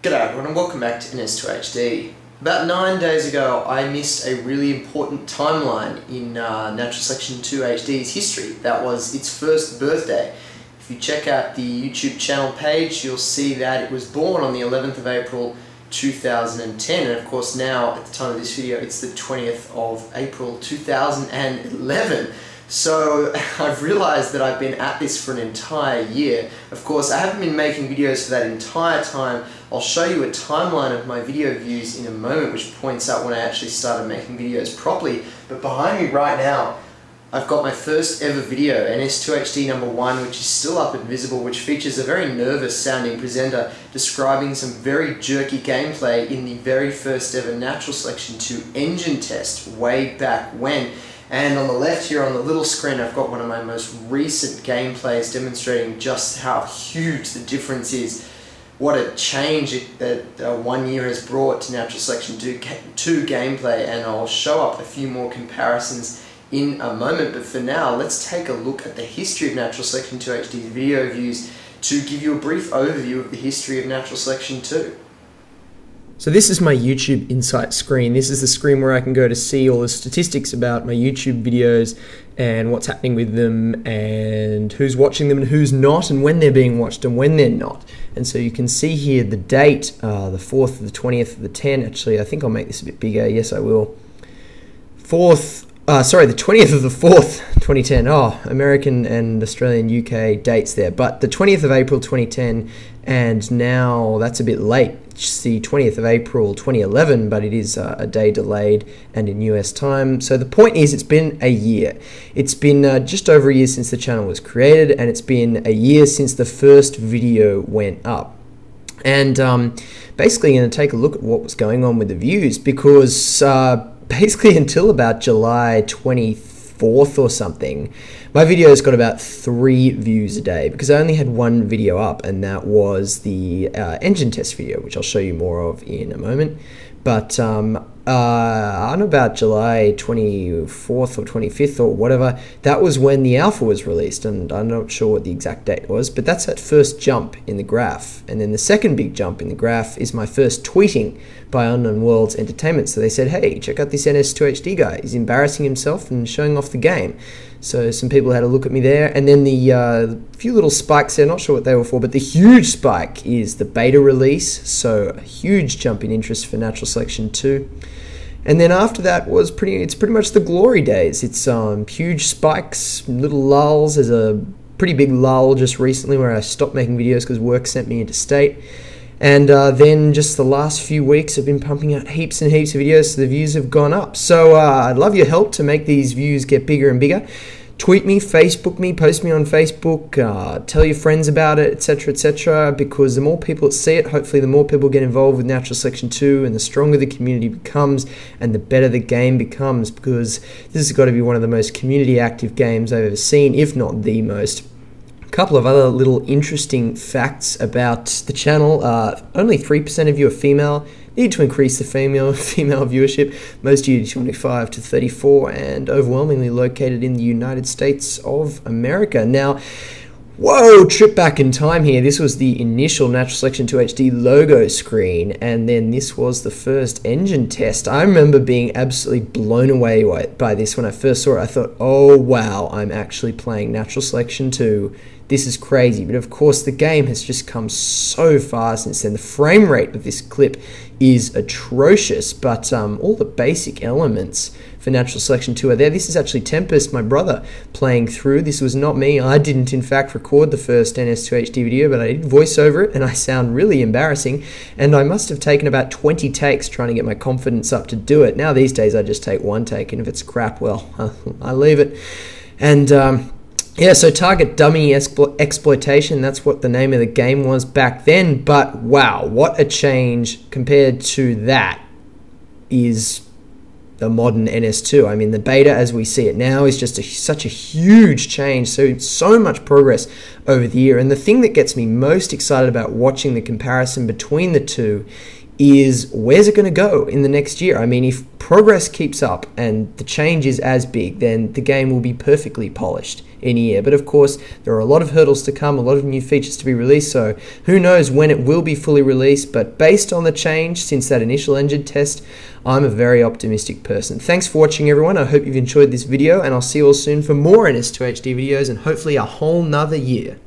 G'day everyone and welcome back to NS2HD. About 9 days ago I missed a really important timeline in Natural Selection 2HD's history. That was its first birthday. If you check out the YouTube channel page, you'll see that it was born on the 11th of April 2010, and of course now at the time of this video it's the 20th of April 2011. So I've realized that I've been at this for an entire year. Of course, I haven't been making videos for that entire time. I'll show you a timeline of my video views in a moment, which points out when I actually started making videos properly. But behind me right now, I've got my first ever video, NS2HD #1, which is still up and visible, which features a very nervous sounding presenter describing some very jerky gameplay in the very first ever Natural Selection 2 engine test way back when. And on the left here on the little screen I've got one of my most recent gameplays demonstrating just how huge the difference is. What a change that 1 year has brought to Natural Selection 2 gameplay, and I'll show up a few more comparisons in a moment. But for now, let's take a look at the history of Natural Selection 2HD's video views to give you a brief overview of the history of Natural Selection 2. So this is my YouTube Insight screen. This is the screen where I can go to see all the statistics about my YouTube videos and what's happening with them and who's watching them and who's not, and when they're being watched and when they're not. And so you can see here the date, the 4th, the 20th, the 10th. Actually, I think I'll make this a bit bigger. Yes, I will. The 20th of the 4th, 2010. Oh, American and Australian UK dates there. But the 20th of April 2010, and now that's a bit late. It's the 20th of April 2011, but it is a day delayed and in US time. So the point is, it's been a year. It's been just over a year since the channel was created, and it's been a year since the first video went up. And basically I'm going to take a look at what was going on with the views, because basically until about July 24th or something, my videos got about 3 views a day, because I only had one video up, and that was the engine test video, which I'll show you more of in a moment. But on about July 24th or 25th or whatever, that was when the alpha was released, and I'm not sure what the exact date was, but that's that first jump in the graph. And then the second big jump in the graph is my first tweeting by Unknown Worlds Entertainment. So they said, hey, check out this NS2HD guy, he's embarrassing himself and showing off the game. So some people had a look at me there, and then the few little spikes there, not sure what they were for, but the huge spike is the beta release, so a huge jump in interest for Natural Selection 2. And then after that was it's pretty much the glory days. It's huge spikes, little lulls. There's a pretty big lull just recently where I stopped making videos because work sent me interstate. And then just the last few weeks I've been pumping out heaps and heaps of videos, so the views have gone up. So I'd love your help to make these views get bigger and bigger. Tweet me, Facebook me, post me on Facebook, tell your friends about it, etc., because the more people that see it, hopefully the more people get involved with Natural Selection 2, and the stronger the community becomes and the better the game becomes, because this has got to be one of the most community active games I've ever seen, if not the most. A couple of other little interesting facts about the channel. Only 3% of you are female. Need to increase the female viewership. Most of you 25 to 34, and overwhelmingly located in the United States of America. Now, whoa, trip back in time here. This was the initial Natural Selection 2HD logo screen, and then this was the first engine test. I remember being absolutely blown away by this when I first saw it. I thought, oh wow, I'm actually playing Natural Selection 2. This is crazy. But of course the game has just come so far since then. The frame rate of this clip is atrocious, but all the basic elements for Natural Selection 2 are there. This is actually Tempest, my brother, playing through. This was not me. I didn't in fact record the first NS2HD video, but I did voice over it, and I sound really embarrassing, and I must have taken about 20 takes trying to get my confidence up to do it. Now these days I just take one take, and if it's crap, well, I leave it. And yeah, so target dummy exploitation, that's what the name of the game was back then, but wow, what a change compared to that is the modern NS2. I mean, the beta as we see it now is just such a huge change, so much progress over the year. And the thing that gets me most excited about watching the comparison between the two is where's it going to go in the next year? I mean, if progress keeps up and the change is as big, then the game will be perfectly polished in a year. But of course, there are a lot of hurdles to come, a lot of new features to be released, so who knows when it will be fully released. But based on the change since that initial engine test, I'm a very optimistic person. Thanks for watching, everyone. I hope you've enjoyed this video, and I'll see you all soon for more NS2HD videos and hopefully a whole nother year.